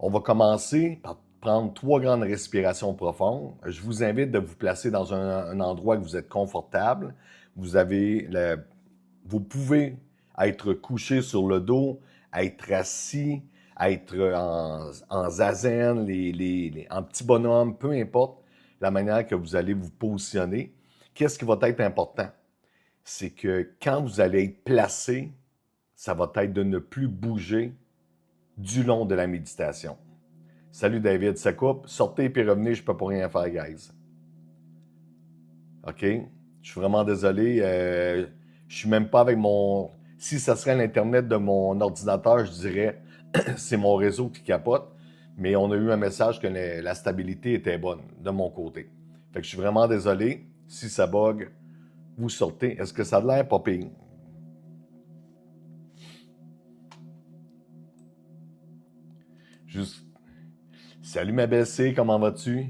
On va commencer par prendre 3 grandes respirations profondes. Je vous invite de vous placer dans un endroit que vous êtes confortable. Vous pouvez être couché sur le dos, être assis, être en zazen, en petit bonhomme, peu importe la manière que vous allez vous positionner. Qu'est-ce qui va être important? C'est que quand vous allez être placé, ça va être de ne plus bouger du long de la méditation. Salut David, ça coupe. Sortez puis revenez, je peux pas rien faire, guys. OK? Je suis vraiment désolé. Je suis même pas avec mon... Si ça serait l'Internet de mon ordinateur, je dirais c'est mon réseau qui capote. Mais on a eu un message que la stabilité était bonne de mon côté. Fait que je suis vraiment désolé. Si ça bug, vous sortez. Est-ce que ça a l'air pas pire? Juste... Salut ma belle C, comment vas-tu?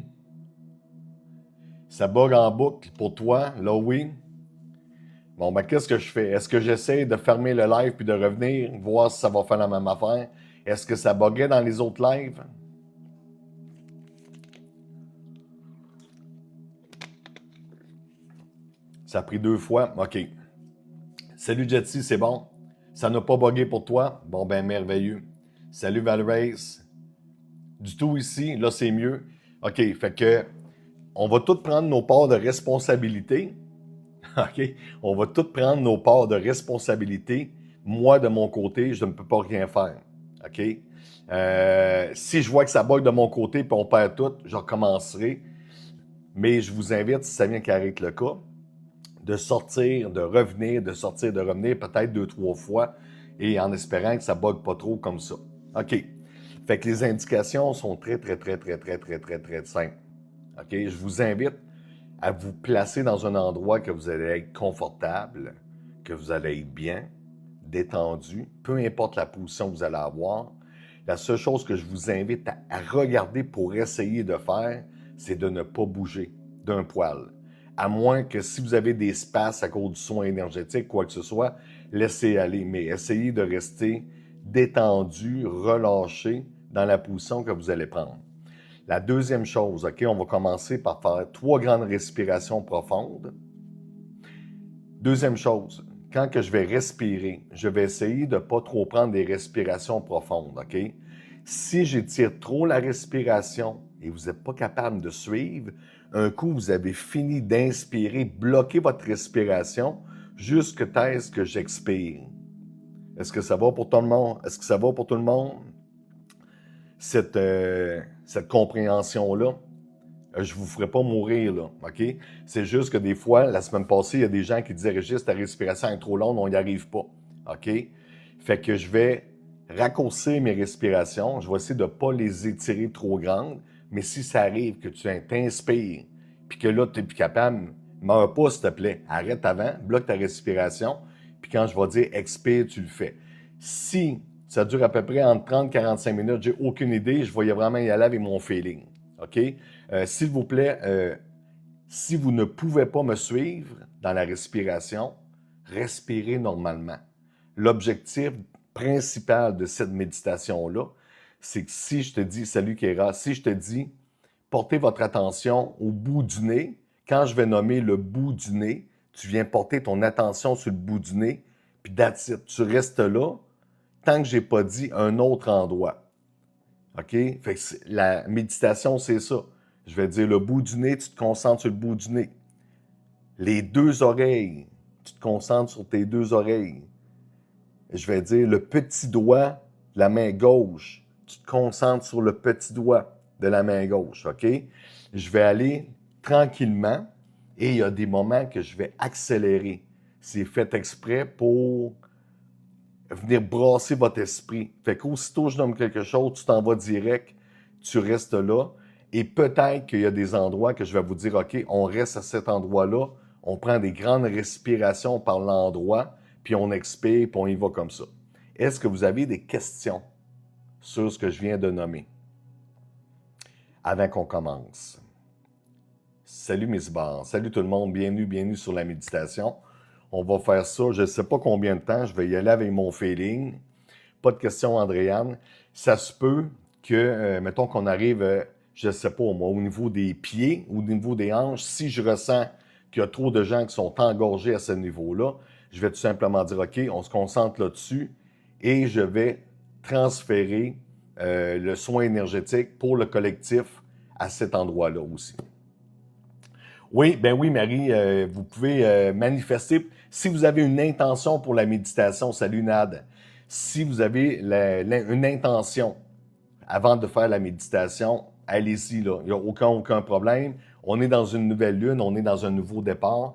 Ça bug en boucle pour toi, là oui. Bon, ben qu'est-ce que je fais? Est-ce que j'essaie de fermer le live puis de revenir, voir si ça va faire la même affaire? Est-ce que ça buguait dans les autres lives? Ça a pris 2 fois? OK. Salut Jetsi, c'est bon? Ça n'a pas bugué pour toi? Bon, ben merveilleux. Salut Valrace. Du tout ici, là c'est mieux. OK, fait que on va tous prendre nos parts de responsabilité. OK? On va tous prendre nos parts de responsabilité. Moi, de mon côté, je ne peux pas rien faire. OK? Si je vois que ça bug de mon côté puis on perd tout, je recommencerai. Mais je vous invite, si ça vient qu'arrête le cas, de sortir, de revenir, de sortir, de revenir, peut-être 2, 3 fois, et en espérant que ça bug pas trop comme ça. OK. Fait que les indications sont très, très, très, très, très, très, très, très simples. OK? Je vous invite à vous placer dans un endroit que vous allez être confortable, que vous allez être bien, détendu, peu importe la position que vous allez avoir. La seule chose que je vous invite à regarder pour essayer de faire, c'est de ne pas bouger d'un poil. À moins que si vous avez des espaces à cause du soin énergétique, quoi que ce soit, laissez aller. Mais essayez de rester détendu, relâché dans la position que vous allez prendre. La deuxième chose, OK, on va commencer par faire 3 grandes respirations profondes. Deuxième chose, quand que je vais respirer, je vais essayer de ne pas trop prendre des respirations profondes, OK? Si j'étire trop la respiration et vous n'êtes pas capable de suivre, un coup, vous avez fini d'inspirer, bloquez votre respiration jusqu'à ce que j'expire. Est-ce que ça va pour tout le monde? Est-ce que ça va pour tout le monde? Cette compréhension-là, je vous ferai pas mourir, là, OK? C'est juste que des fois, la semaine passée, il y a des gens qui disaient « Régis, ta respiration est trop longue, on n'y arrive pas. » OK? Fait que je vais raccourcir mes respirations. Je vais essayer de ne pas les étirer trop grandes. Mais si ça arrive que tu t'inspires, puis que là, tu n'es plus capable, meurs pas, s'il te plaît. Arrête avant, bloque ta respiration. Puis quand je vais dire « expire », tu le fais. Si ça dure à peu près entre 30 et 45 minutes, j'ai aucune idée, je vais vraiment y aller avec mon feeling. OK? S'il vous plaît, si vous ne pouvez pas me suivre dans la respiration, respirez normalement. L'objectif principal de cette méditation-là, c'est que si je te dis, salut Kéra, si je te dis, portez votre attention au bout du nez, quand je vais nommer le bout du nez, tu viens porter ton attention sur le bout du nez, puis that's it. Tu restes là tant que je n'ai pas dit un autre endroit. OK? Fait que la méditation, c'est ça. Je vais dire le bout du nez, tu te concentres sur le bout du nez. Les 2 oreilles, tu te concentres sur tes 2 oreilles. Je vais dire le petit doigt de la main gauche, tu te concentres sur le petit doigt de la main gauche, OK? Je vais aller tranquillement et il y a des moments que je vais accélérer. C'est fait exprès pour venir brasser votre esprit. Fait qu'aussitôt je nomme quelque chose, tu t'en vas direct, tu restes là. Et peut-être qu'il y a des endroits que je vais vous dire, OK, on reste à cet endroit-là, on prend des grandes respirations par l'endroit, puis on expire, puis on y va comme ça. Est-ce que vous avez des questions sur ce que je viens de nommer avant qu'on commence? Salut Miss Barr, salut tout le monde, bienvenue sur la méditation. On va faire ça, je ne sais pas combien de temps, je vais y aller avec mon feeling. Pas de questions, Andréane. Ça se peut que, mettons qu'on arrive, je ne sais pas moi, au niveau des pieds, au niveau des hanches, si je ressens qu'il y a trop de gens qui sont engorgés à ce niveau-là, je vais tout simplement dire, OK, on se concentre là-dessus et je vais transférer le soin énergétique pour le collectif à cet endroit-là aussi. Oui, ben oui, Marie, vous pouvez manifester. Si vous avez une intention pour la méditation, salut Nad, si vous avez une intention avant de faire la méditation, allez-y, là. Il n'y a aucun problème. On est dans une nouvelle lune, on est dans un nouveau départ.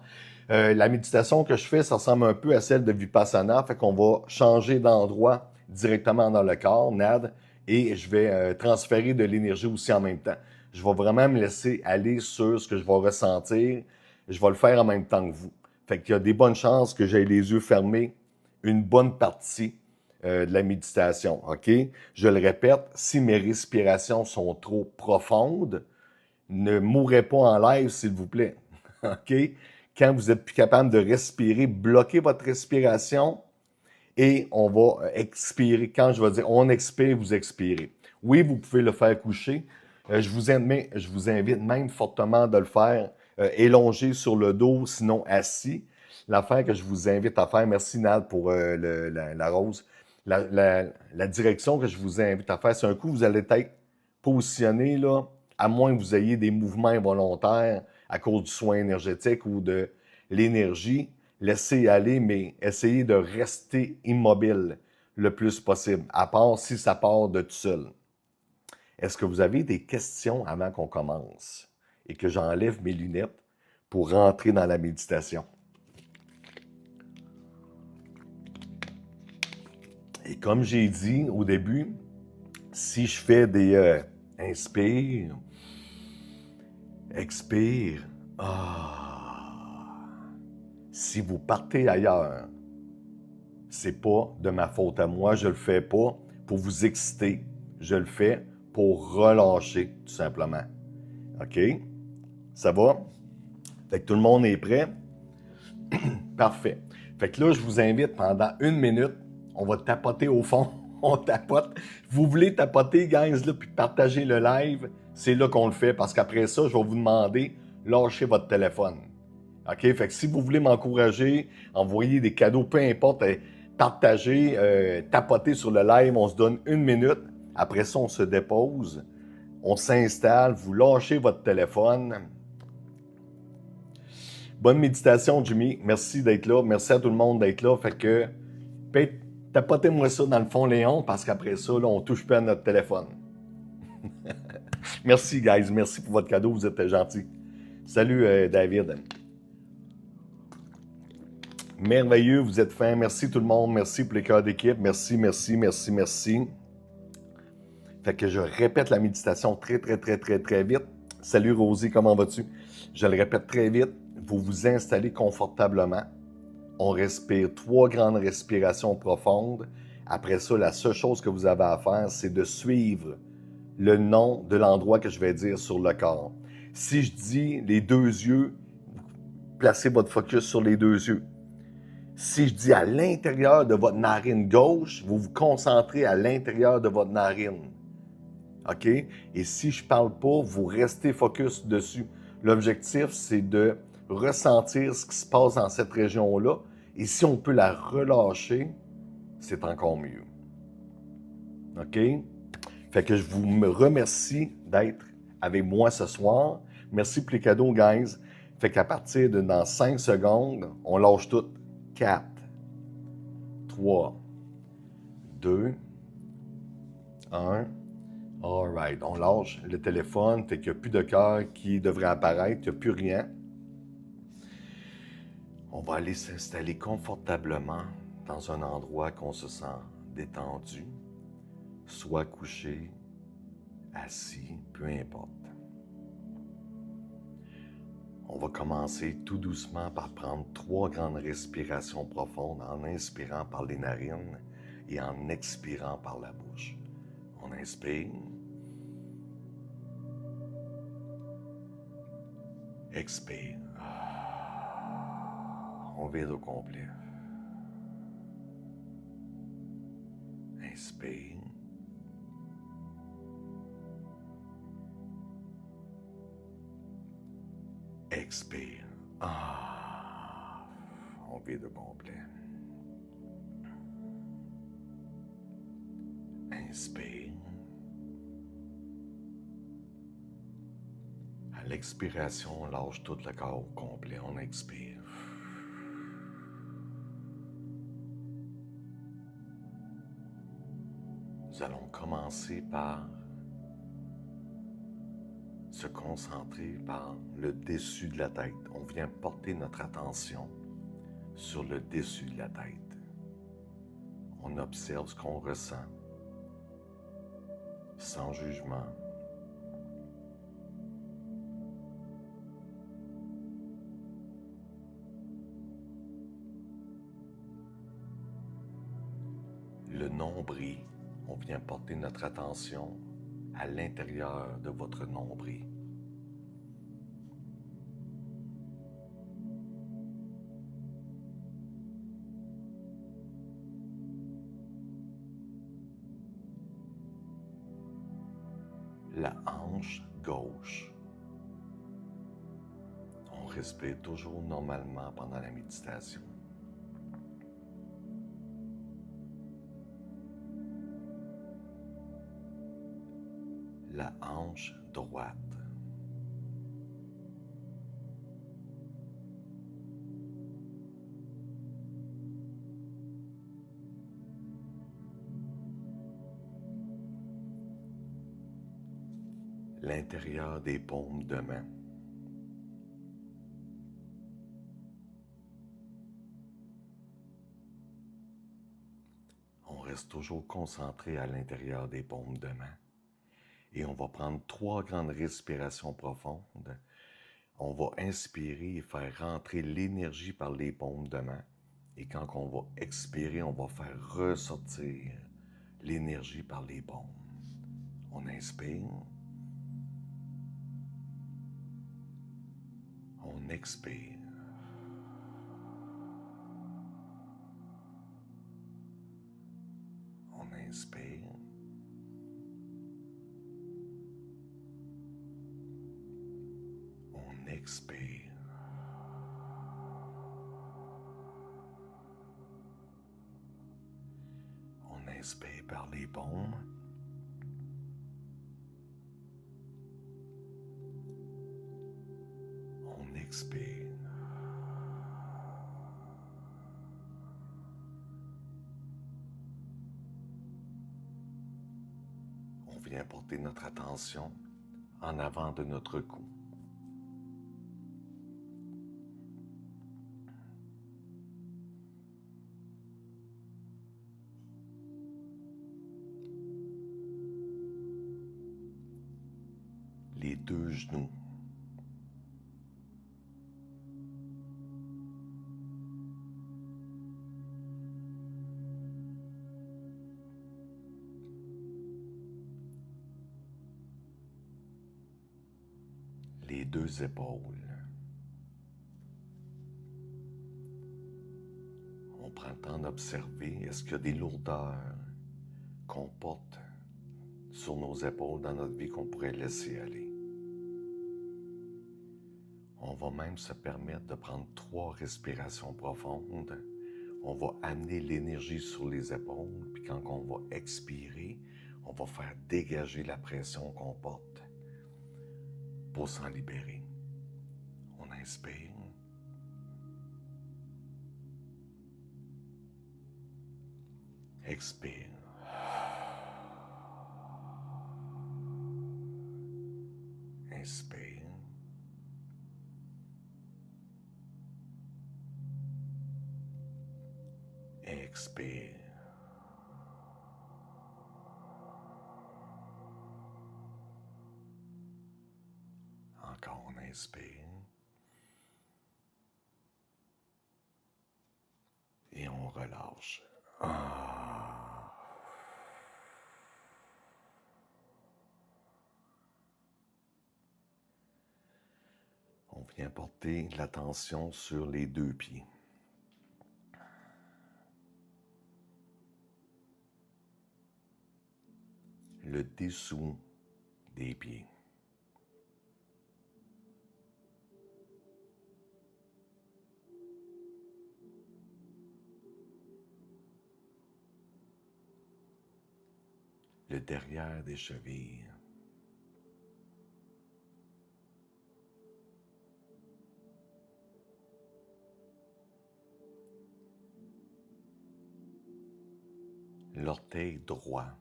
La méditation que je fais, ça ressemble un peu à celle de Vipassana, fait qu'on va changer d'endroit directement dans le corps, Nad, et je vais transférer de l'énergie aussi en même temps. Je vais vraiment me laisser aller sur ce que je vais ressentir. Je vais le faire en même temps que vous. Fait qu'il y a des bonnes chances que j'aie les yeux fermés une bonne partie de la méditation, OK? Je le répète, si mes respirations sont trop profondes, ne mourrez pas en live, s'il vous plaît, OK? Quand vous êtes plus capable de respirer, bloquez votre respiration et on va expirer. Quand je vais dire on expire, vous expirez. Oui, vous pouvez le faire coucher. Je vous invite même fortement de le faire élongé sur le dos, sinon assis. L'affaire que je vous invite à faire, merci Nad pour la rose. La direction que je vous invite à faire, c'est un coup, vous allez être positionné, là, à moins que vous ayez des mouvements involontaires à cause du soin énergétique ou de l'énergie. Laissez aller, mais essayez de rester immobile le plus possible, à part si ça part de tout seul. Est-ce que vous avez des questions avant qu'on commence et que j'enlève mes lunettes pour rentrer dans la méditation? Et comme j'ai dit au début, si je fais des inspire, expire, si vous partez ailleurs, c'est pas de ma faute à moi, je le fais pas pour vous exciter, je le fais pour relâcher, tout simplement. OK? Ça va? Fait que tout le monde est prêt? Parfait. Fait que là, je vous invite pendant 1 minute, on va tapoter au fond. On tapote. Vous voulez tapoter, guys, là, puis partager le live, c'est là qu'on le fait, parce qu'après ça, je vais vous demander, lâchez votre téléphone. OK? Fait que si vous voulez m'encourager, envoyer des cadeaux, peu importe, partagez, tapotez sur le live, on se donne 1 minute. Après ça, on se dépose, on s'installe, vous lâchez votre téléphone. Bonne méditation, Jimmy. Merci d'être là. Merci à tout le monde d'être là. Fait que, tapotez-moi ça dans le fond, Léon, parce qu'après ça, là, on touche pas à notre téléphone. Merci, guys. Merci pour votre cadeau. Vous êtes gentils. Salut, David. Merveilleux, vous êtes fin. Merci tout le monde. Merci pour les cœurs d'équipe. Merci, merci, merci, merci. Fait que je répète la méditation très, très, très, très, très vite. Salut, Rosie, comment vas-tu? Je le répète très vite. Vous vous installez confortablement. On respire 3 grandes respirations profondes. Après ça, la seule chose que vous avez à faire, c'est de suivre le nom de l'endroit que je vais dire sur le corps. Si je dis les 2 yeux, placez votre focus sur les 2 yeux. Si je dis à l'intérieur de votre narine gauche, vous vous concentrez à l'intérieur de votre narine. OK? Et si je ne parle pas, vous restez focus dessus. L'objectif, c'est de ressentir ce qui se passe dans cette région-là. Et si on peut la relâcher, c'est encore mieux. OK? Fait que je vous remercie d'être avec moi ce soir. Merci pour les cadeaux, guys. Fait qu'à partir de dans 5 secondes, on lâche tout. 4, 3, 2, 1. All right. On lâche le téléphone. Fait qu'il n'y a plus de cœur qui devrait apparaître. Il n'y a plus rien. On va aller s'installer confortablement dans un endroit qu'on se sent détendu, soit couché, assis, peu importe. On va commencer tout doucement par prendre 3 grandes respirations profondes en inspirant par les narines et en expirant par la bouche. On inspire. Expire. On vide au complet. Inspire. Expire. Ah, on vide au complet. Inspire. À l'expiration, on lâche tout le corps au complet. On expire. Nous allons commencer par se concentrer par le dessus de la tête. On vient porter notre attention sur le dessus de la tête. On observe ce qu'on ressent, sans jugement. Le nombril, on vient porter notre attention à l'intérieur de votre nombril. La hanche gauche. On respire toujours normalement pendant la méditation. La hanche droite. L'intérieur des paumes de main. On reste toujours concentré à l'intérieur des paumes de main. Et on va prendre 3 grandes respirations profondes. On va inspirer et faire rentrer l'énergie par les paumes de main. Et quand on va expirer, on va faire ressortir l'énergie par les paumes. On inspire. On expire. On inspire. On expire. On inspire par les paumes. On expire. On vient porter notre attention en avant de notre cou. Les 2 genoux. Les 2 épaules. On prend le temps d'observer, est-ce qu'il y a des lourdeurs qu'on porte sur nos épaules dans notre vie qu'on pourrait laisser aller. On va même se permettre de prendre 3 respirations profondes. On va amener l'énergie sur les épaules, puis quand on va expirer, on va faire dégager la pression qu'on porte pour s'en libérer. On inspire. Expire. Inspire. Expire. Encore on inspire. Et on relâche. On vient porter l'attention sur les 2 pieds. Le dessous des pieds. le derrière des chevilles. L'orteil droit.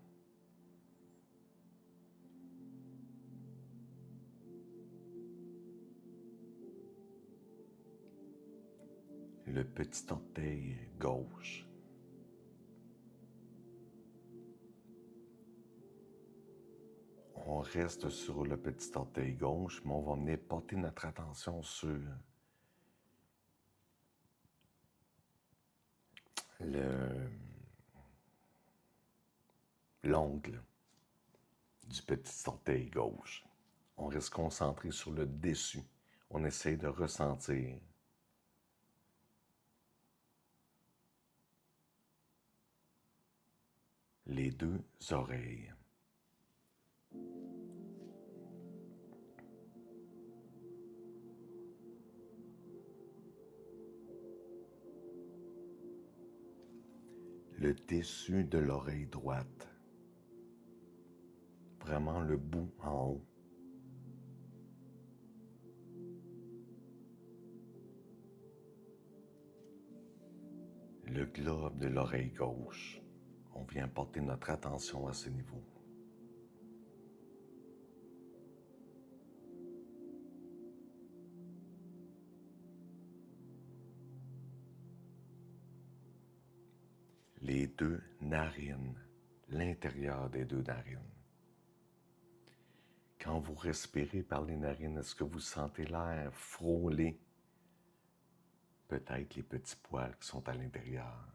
Le petit orteil gauche. On reste sur le petit orteil gauche, mais on va venir porter notre attention sur l'ongle du petit orteil gauche. On reste concentré sur le dessus. On essaie de ressentir les deux oreilles. Le dessus de l'oreille droite. Vraiment le bout en haut. Le globe de l'oreille gauche. On vient porter notre attention à ce niveau. Les deux narines, l'intérieur des deux narines. Quand vous respirez par les narines, est-ce que vous sentez l'air frôler peut-être les petits poils qui sont à l'intérieur?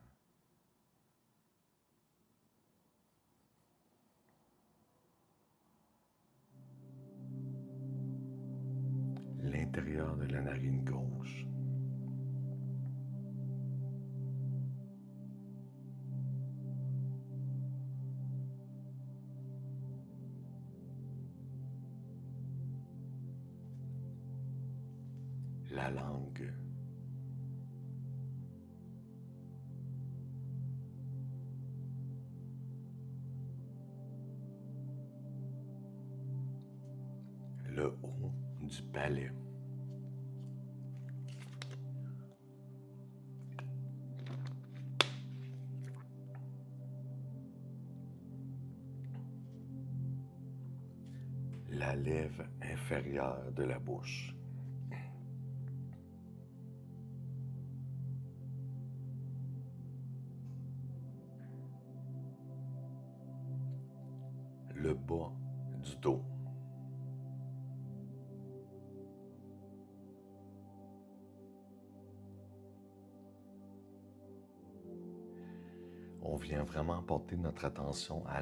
L'intérieur de la narine gauche. La langue. Le haut du palais. La lèvre inférieure de la bouche. Le bas du dos. On vient vraiment porter notre attention à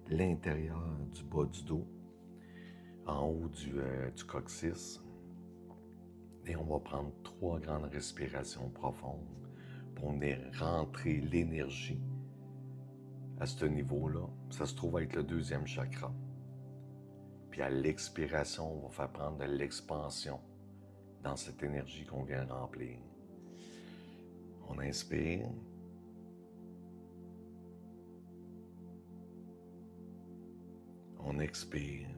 l'intérieur du bas du dos, en haut du coccyx. Et on va prendre 3 grandes respirations profondes pour venir rentrer l'énergie à ce niveau-là. Ça se trouve être le 2e chakra. Puis à l'expiration, on va faire prendre de l'expansion dans cette énergie qu'on vient remplir. On inspire. On expire.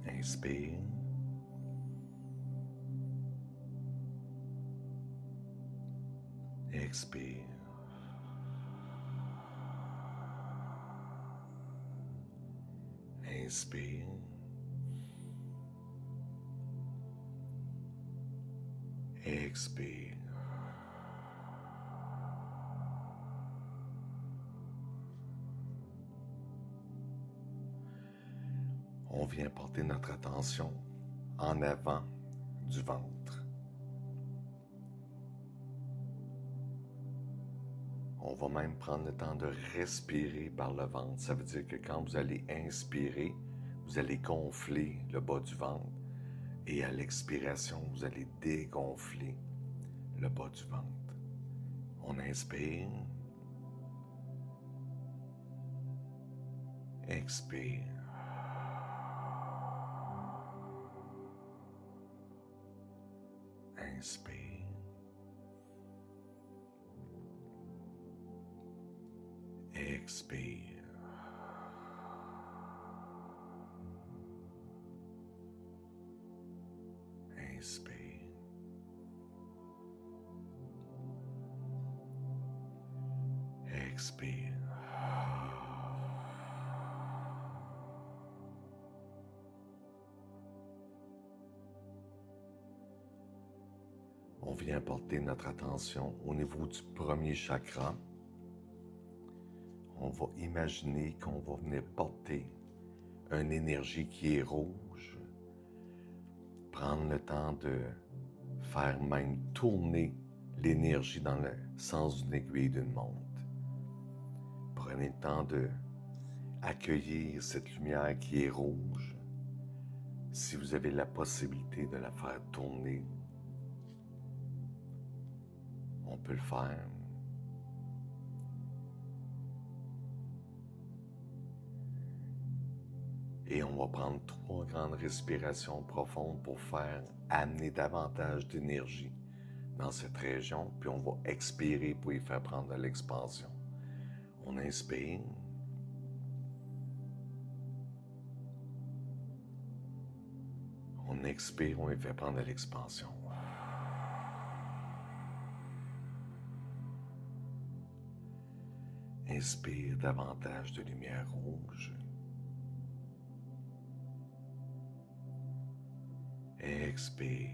Inspire. Expire. Inspire. Expire. On vient porter notre attention en avant du ventre. On va même prendre le temps de respirer par le ventre. Ça veut dire que quand vous allez inspirer, vous allez gonfler le bas du ventre. Et à l'expiration, vous allez dégonfler le bas du ventre. On inspire. Expire. Inspire. Expire. Inspire. Expire. On vient porter notre attention au niveau du premier chakra. On va imaginer qu'on va venir porter une énergie qui est rouge. Prendre le temps de faire même tourner l'énergie dans le sens d'une aiguille d'une montre. Prenez le temps de accueillir cette lumière qui est rouge. Si vous avez la possibilité de la faire tourner, on peut le faire. Et on va prendre 3 grandes respirations profondes pour faire amener davantage d'énergie dans cette région, puis on va expirer pour y faire prendre de l'expansion. On inspire. On expire, on y fait prendre de l'expansion. Inspire davantage de lumière rouge. Expire.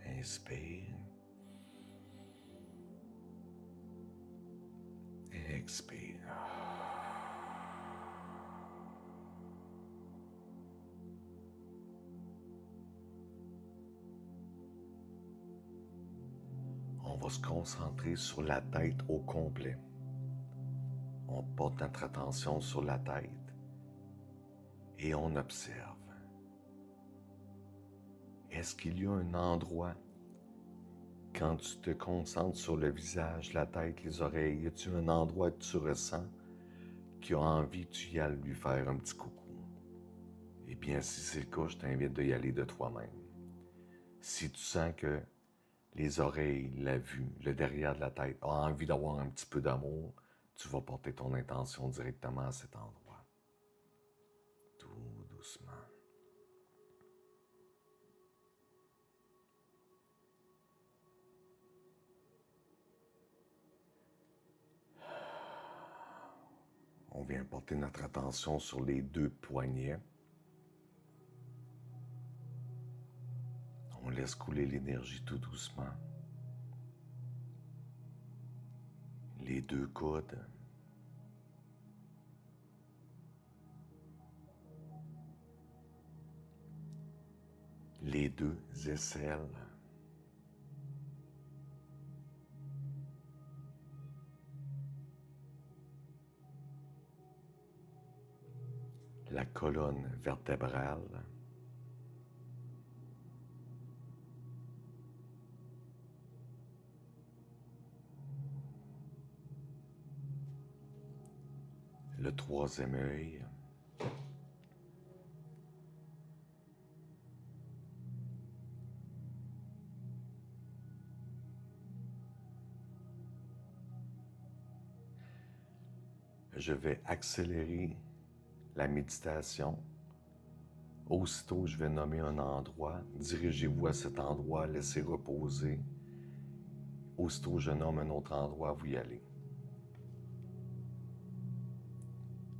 Inspire. Expire. On va se concentrer sur la tête au complet. On porte notre attention sur la tête et on observe. Est-ce qu'il y a un endroit, quand tu te concentres sur le visage, la tête, les oreilles, y a-t-il un endroit que tu ressens qui a envie que tu y ailles lui faire un petit coucou? Eh bien, si c'est le cas, je t'invite d'y aller de toi-même. Si tu sens que les oreilles, la vue, le derrière de la tête a envie d'avoir un petit peu d'amour, tu vas porter ton intention directement à cet endroit. Tout doucement. On vient porter notre attention sur les 2 poignets. On laisse couler l'énergie tout doucement. Les 2 coudes. Les 2 aisselles. La colonne vertébrale. Le 3e œil. Je vais accélérer la méditation. Aussitôt, je vais nommer un endroit. Dirigez-vous à cet endroit, laissez reposer. Aussitôt, je nomme un autre endroit, vous y allez.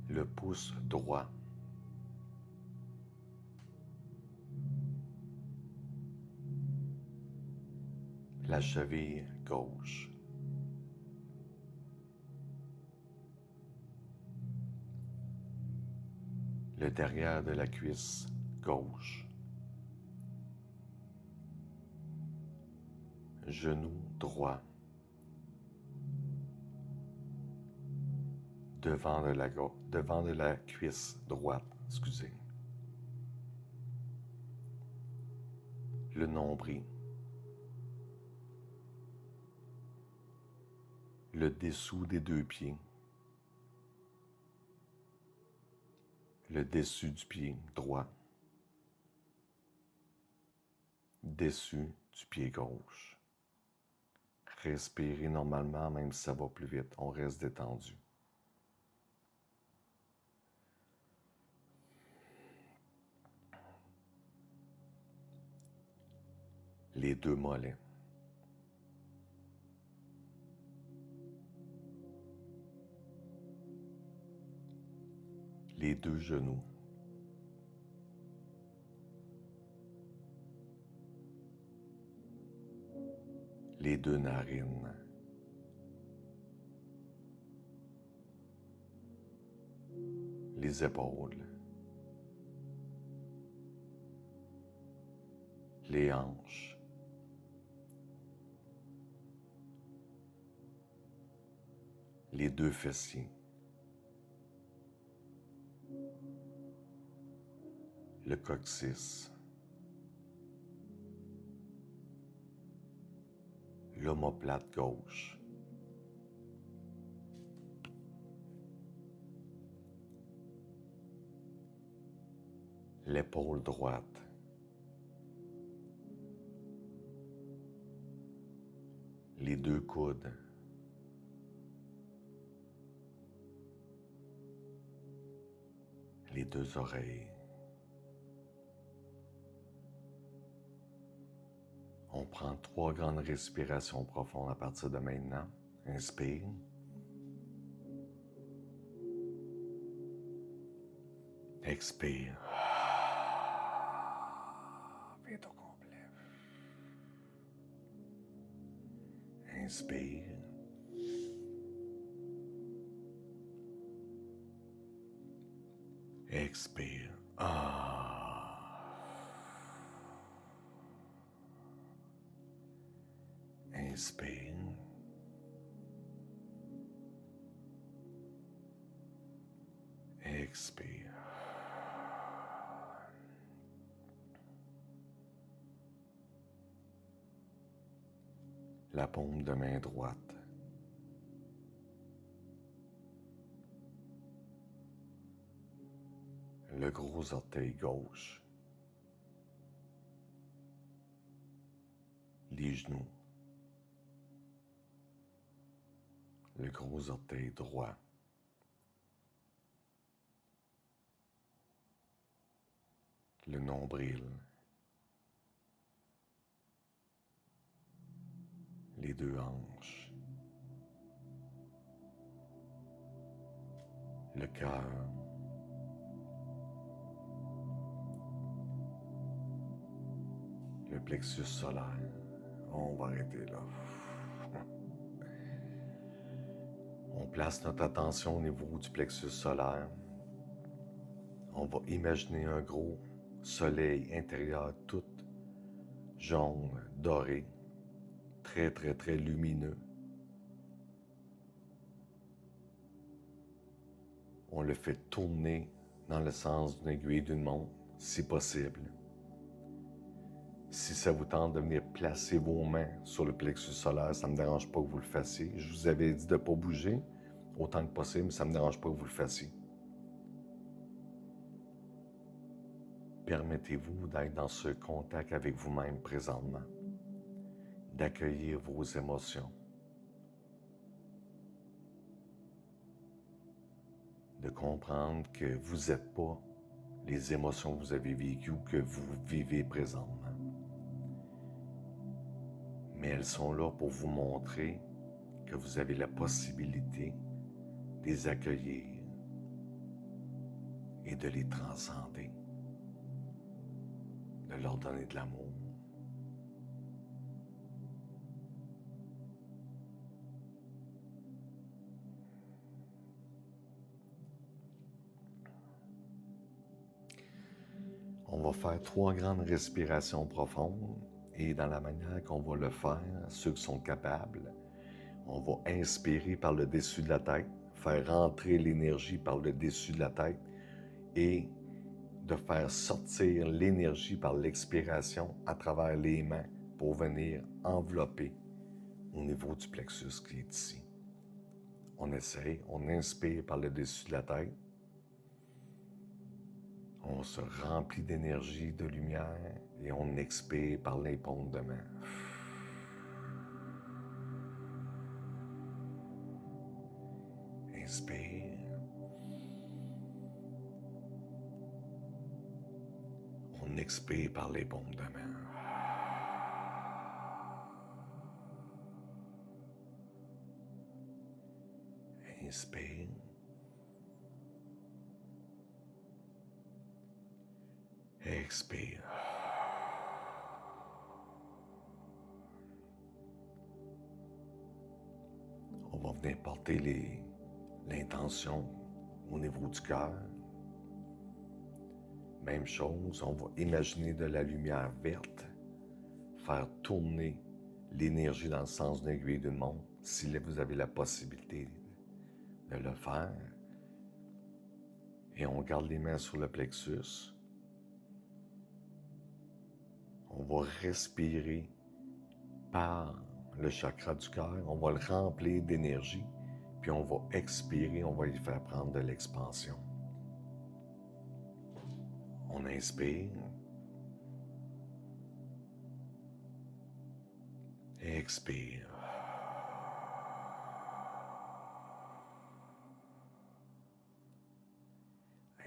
Le pouce droit. La cheville gauche. Le derrière de la cuisse gauche. Genou droit. Devant de la cuisse droite, excusez. Le nombril. Le dessous des 2 pieds. Le dessus du pied droit. dessus du pied gauche. Respirez normalement, même si ça va plus vite. On reste détendu. Les deux mollets. Les deux genoux. Les deux narines. Les épaules. Les hanches. Les deux fessiers. Le coccyx. L'omoplate gauche. L'épaule droite. Les deux coudes. Les deux oreilles. On prend 3 grandes respirations profondes à partir de maintenant. Inspire. Expire. Vite au complet. Inspire. Expire. Inspire. Expire. La paume de main droite. Le gros orteil gauche. Les genoux. Le gros orteil droit. Le nombril. Les deux hanches. Le cœur. Le plexus solaire. On va arrêter là. On place notre attention au niveau du plexus solaire. On va imaginer un gros soleil intérieur tout jaune, doré, très très très lumineux. On le fait tourner dans le sens d'une aiguille d'une montre, si possible. Si ça vous tente de venir placer vos mains sur le plexus solaire, ça ne me dérange pas que vous le fassiez. Je vous avais dit de ne pas bouger autant que possible, mais ça ne me dérange pas que vous le fassiez. Permettez-vous d'être dans ce contact avec vous-même présentement, d'accueillir vos émotions, de comprendre que vous n'êtes pas les émotions que vous avez vécues, que vous vivez présentement. Mais elles sont là pour vous montrer que vous avez la possibilité de les accueillir et de les transcender, de leur donner de l'amour. On va faire 3 grandes respirations profondes et dans la manière qu'on va le faire, ceux qui sont capables, on va inspirer par le dessus de la tête, faire rentrer l'énergie par le dessus de la tête et de faire sortir l'énergie par l'expiration à travers les mains pour venir envelopper au niveau du plexus qui est ici. On essaye, on inspire par le dessus de la tête. On se remplit d'énergie, de lumière Et on expire par les paumes de main. Inspire. On expire par les paumes de main. Inspire. Expire. On va venir porter l'intention au niveau du cœur. Même chose, on va imaginer de la lumière verte, faire tourner l'énergie dans le sens d'une aiguille d'une montre, si vous avez la possibilité de le faire. Et on garde les mains sur le plexus. On va respirer par le chakra du cœur, on va le remplir d'énergie, puis on va expirer, on va lui faire prendre de l'expansion. On inspire. Expire.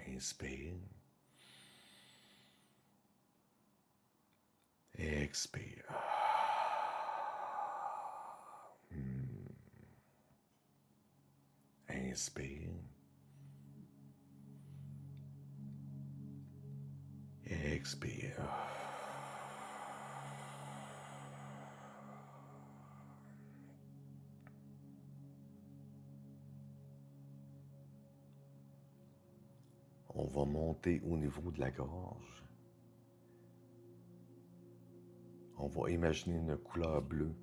Inspire. Expire. Inspire. Expire. On va monter au niveau de la gorge. On va imaginer une couleur bleue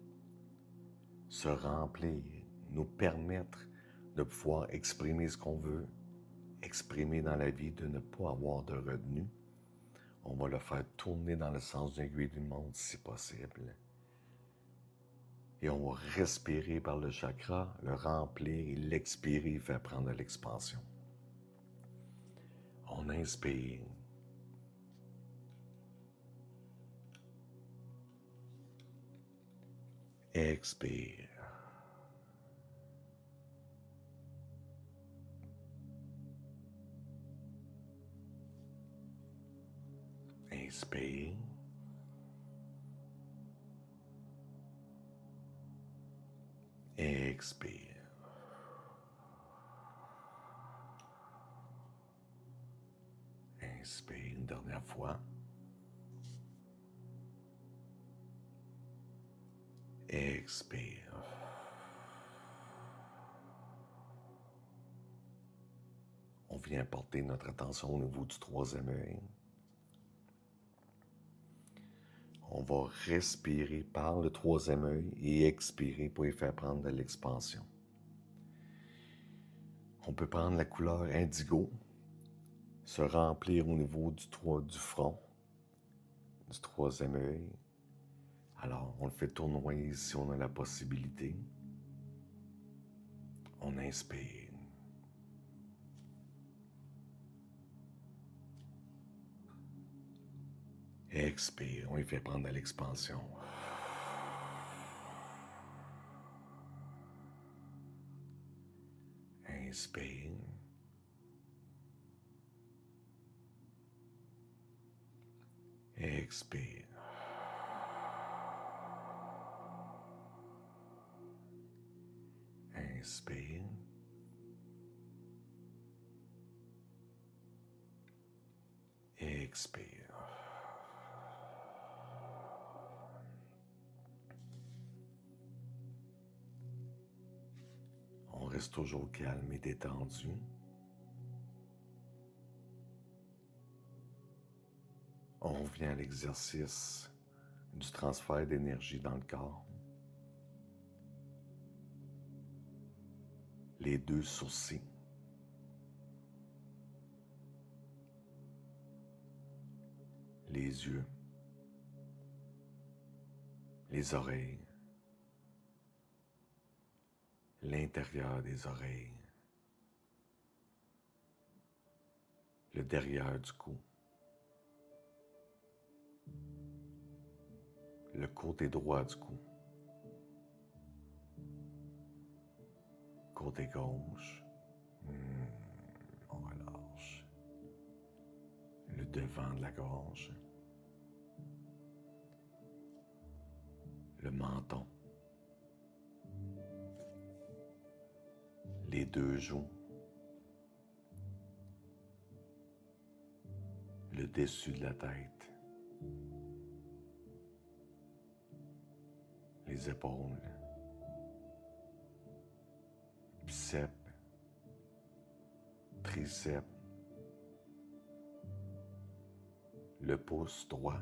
se remplir, nous permettre de pouvoir exprimer ce qu'on veut, exprimer dans la vie, de ne pas avoir de retenue. On va le faire tourner dans le sens d'une aiguille d'une montre si possible. Et on va respirer par le chakra, le remplir et l'expirer, faire prendre de l'expansion. On inspire. Expire. Inspire. Expire. Inspire une dernière fois. Expire. On vient porter notre attention au niveau du troisième œil. On va respirer par le troisième œil et expirer pour y faire prendre de l'expansion. On peut prendre la couleur indigo, se remplir au niveau du front, du troisième œil. Alors, on le fait tournoyer si on a la possibilité. On inspire. Expire, on y fait prendre de l'expansion. Inspire. Expire. Inspire. Expire. On reste toujours calme et détendu. On revient à l'exercice du transfert d'énergie dans le corps. Les deux sourcils. Les yeux. Les oreilles. L'intérieur des oreilles. Le derrière du cou. côté droit du cou. Côté gauche, on relâche. Le devant de la gorge. Le menton. Les deux joues. Le dessus de la tête. Les épaules. Biceps. Triceps. Le pouce droit.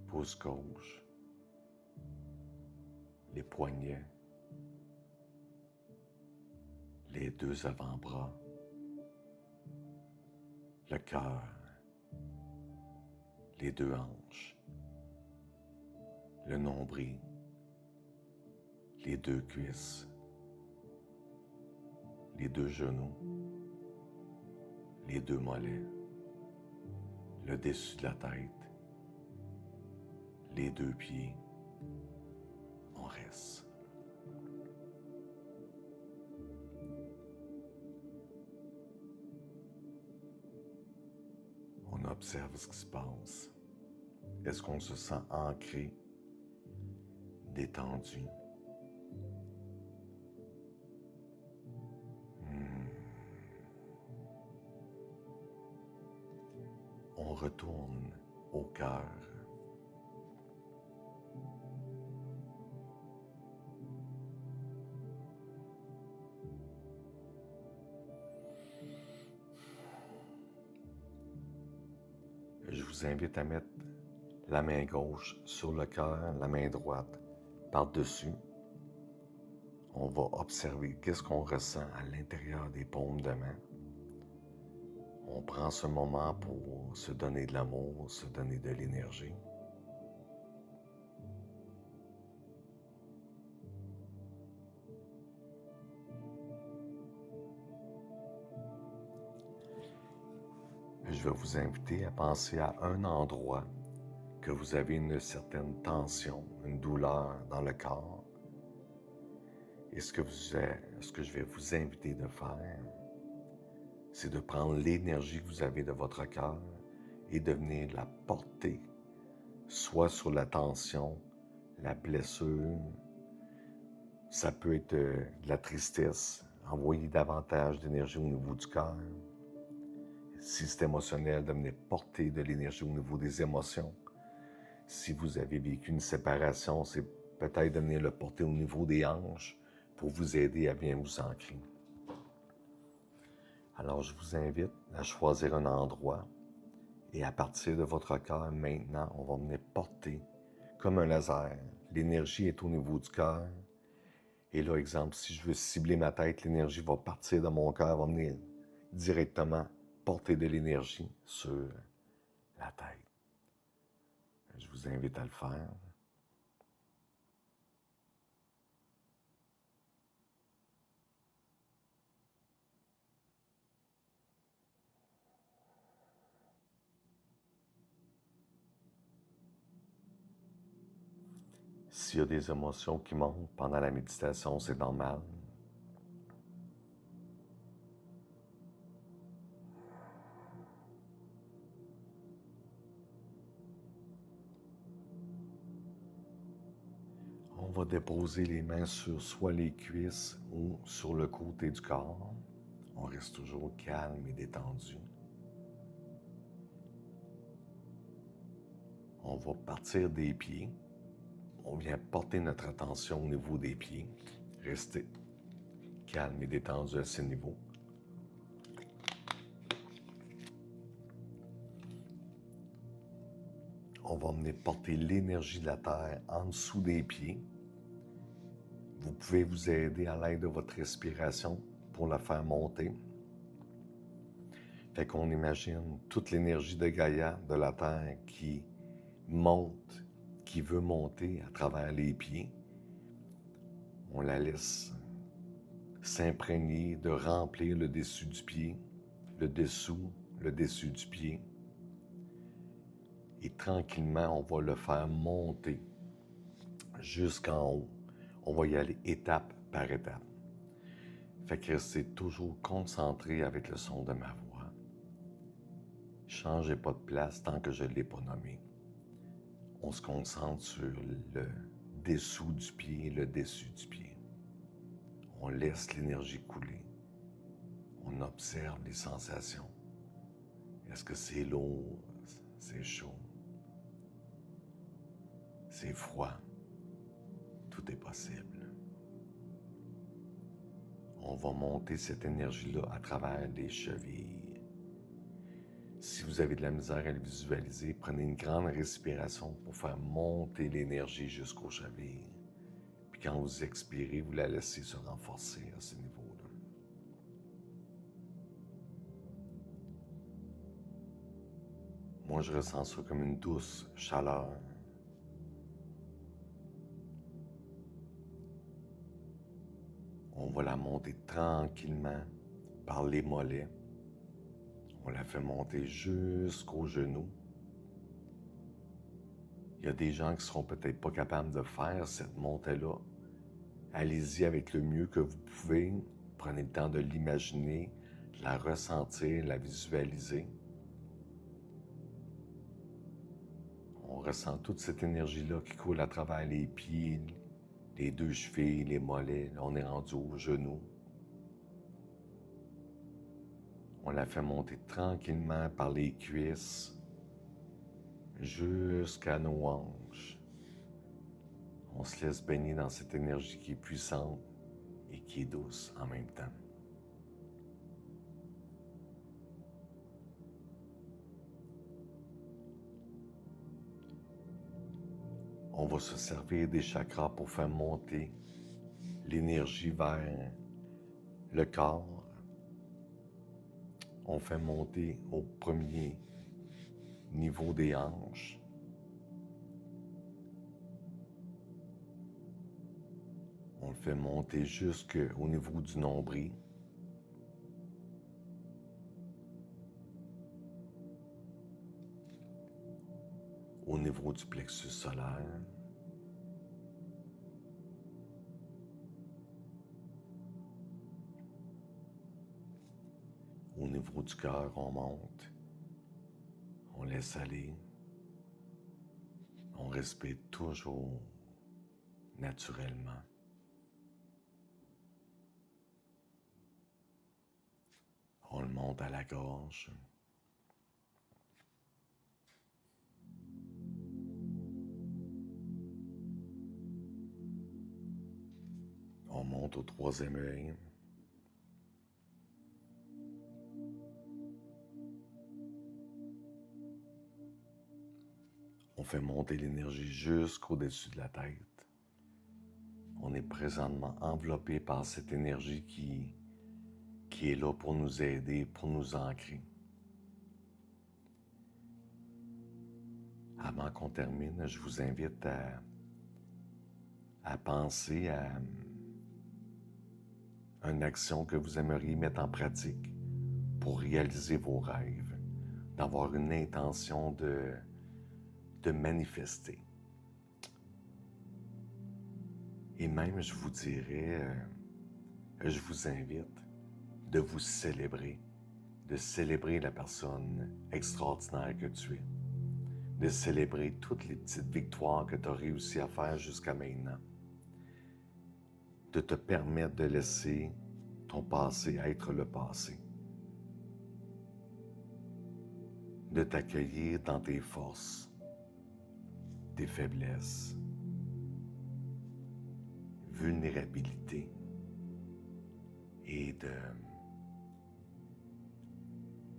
Pouce gauche. Les poignets. Les deux avant-bras. Le cœur. Les deux hanches. Le nombril. Les deux cuisses. Les deux genoux. Les deux mollets. Le dessus de la tête. Les deux pieds. On reste. On observe ce qui se passe. Est-ce qu'on se sent ancré, détendu? On retourne au cœur. Je vous invite à mettre la main gauche sur le cœur, la main droite par-dessus. On va observer qu'est-ce qu'on ressent à l'intérieur des paumes de main. On prend ce moment pour se donner de l'amour, se donner de l'énergie. Je vais vous inviter à penser à un endroit que vous avez une certaine tension, une douleur dans le corps. Et ce que je vais vous inviter de faire, c'est de prendre l'énergie que vous avez de votre cœur et de venir la porter, soit sur la tension, la blessure, ça peut être de la tristesse, envoyer davantage d'énergie au niveau du cœur. Si c'est émotionnel, de venir porter de l'énergie au niveau des émotions. Si vous avez vécu une séparation, c'est peut-être de venir le porter au niveau des hanches pour vous aider à bien vous ancrer. Alors, je vous invite à choisir un endroit et à partir de votre cœur, maintenant, on va venir porter comme un laser. L'énergie est au niveau du cœur. Et là, exemple, si je veux cibler ma tête, l'énergie va partir de mon cœur, va venir directement porter de l'énergie sur la tête. Je vous invite à le faire. S'il y a des émotions qui montent pendant la méditation, c'est normal. On va déposer les mains sur soit les cuisses ou sur le côté du corps. On reste toujours calme et détendu. On va partir des pieds. On vient porter notre attention au niveau des pieds. Restez calme et détendu à ce niveau. On va venir porter l'énergie de la terre en dessous des pieds. Vous pouvez vous aider à l'aide de votre respiration pour la faire monter. Fait qu'on imagine toute l'énergie de Gaïa, de la terre, qui monte, qui veut monter à travers les pieds. On la laisse s'imprégner de remplir le dessus du pied, le dessous du pied. Et tranquillement, on va le faire monter jusqu'en haut. On va y aller étape par étape. Fait que restez toujours concentré avec le son de ma voix. Changez pas de place tant que je ne l'ai pas nommé. On se concentre sur le dessous du pied et le dessus du pied. On laisse l'énergie couler. On observe les sensations. Est-ce que c'est lourd? C'est chaud? C'est froid? Tout est possible. On va monter cette énergie-là à travers les chevilles. Si vous avez de la misère à le visualiser, prenez une grande respiration pour faire monter l'énergie jusqu'aux chevilles. Puis quand vous expirez, vous la laissez se renforcer à ce niveau-là. Moi, je ressens ça comme une douce chaleur. On va la monter tranquillement par les mollets. On la fait monter jusqu'aux genoux. Il y a des gens qui ne seront peut-être pas capables de faire cette montée-là. Allez-y avec le mieux que vous pouvez. Prenez le temps de l'imaginer, de la ressentir, de la visualiser. On ressent toute cette énergie-là qui coule à travers les pieds, les deux chevilles, les mollets. Là, on est rendu aux genoux. On la fait monter tranquillement par les cuisses jusqu'à nos hanches. On se laisse baigner dans cette énergie qui est puissante et qui est douce en même temps. On va se servir des chakras pour faire monter l'énergie vers le corps. On fait monter au premier niveau des hanches. On le fait monter jusqu'au niveau du nombril. Au niveau du plexus solaire. Au niveau du cœur, on monte. On laisse aller. On respire toujours naturellement. On le monte à la gorge. On monte au troisième œil. On fait monter l'énergie jusqu'au-dessus de la tête. On est présentement enveloppé par cette énergie qui est là pour nous aider, pour nous ancrer. Avant qu'on termine, je vous invite à penser à une action que vous aimeriez mettre en pratique pour réaliser vos rêves, d'avoir une intention de manifester. Et même, je vous dirais, je vous invite de vous célébrer, de célébrer la personne extraordinaire que tu es, de célébrer toutes les petites victoires que tu as réussi à faire jusqu'à maintenant, de te permettre de laisser ton passé être le passé, de t'accueillir dans tes forces, tes faiblesses, vulnérabilité et de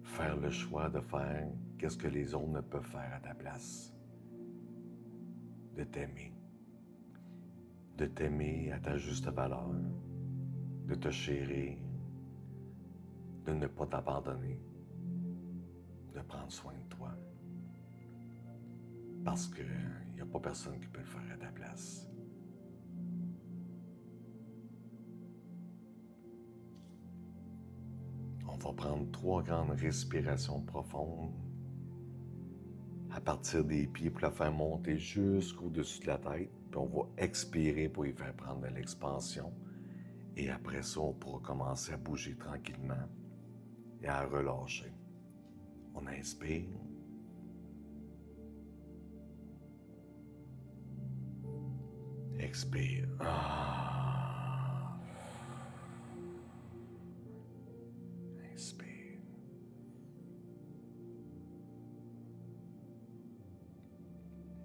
faire le choix de faire qu'est-ce que les autres ne peuvent faire à ta place, de t'aimer à ta juste valeur, de te chérir, de ne pas t'abandonner, de prendre soin de toi. Parce qu'il n'y a pas personne qui peut le faire à ta place. On va prendre 3 grandes respirations profondes à partir des pieds pour la faire monter jusqu'au-dessus de la tête. Puis on va expirer pour y faire prendre de l'expansion. Et après ça, on pourra commencer à bouger tranquillement et à relâcher. On inspire. Expire. Inspire.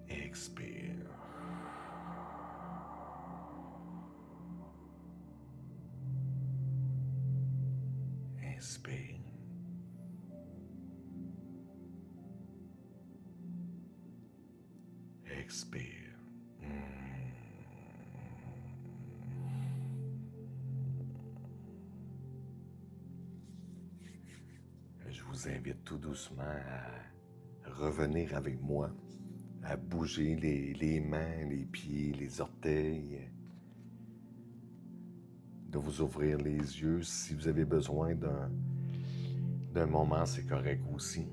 Expire. Inspire. Expire. Je vous invite tout doucement à revenir avec moi, à bouger les mains, les pieds, les orteils, de vous ouvrir les yeux. Si vous avez besoin d'un moment, c'est correct aussi.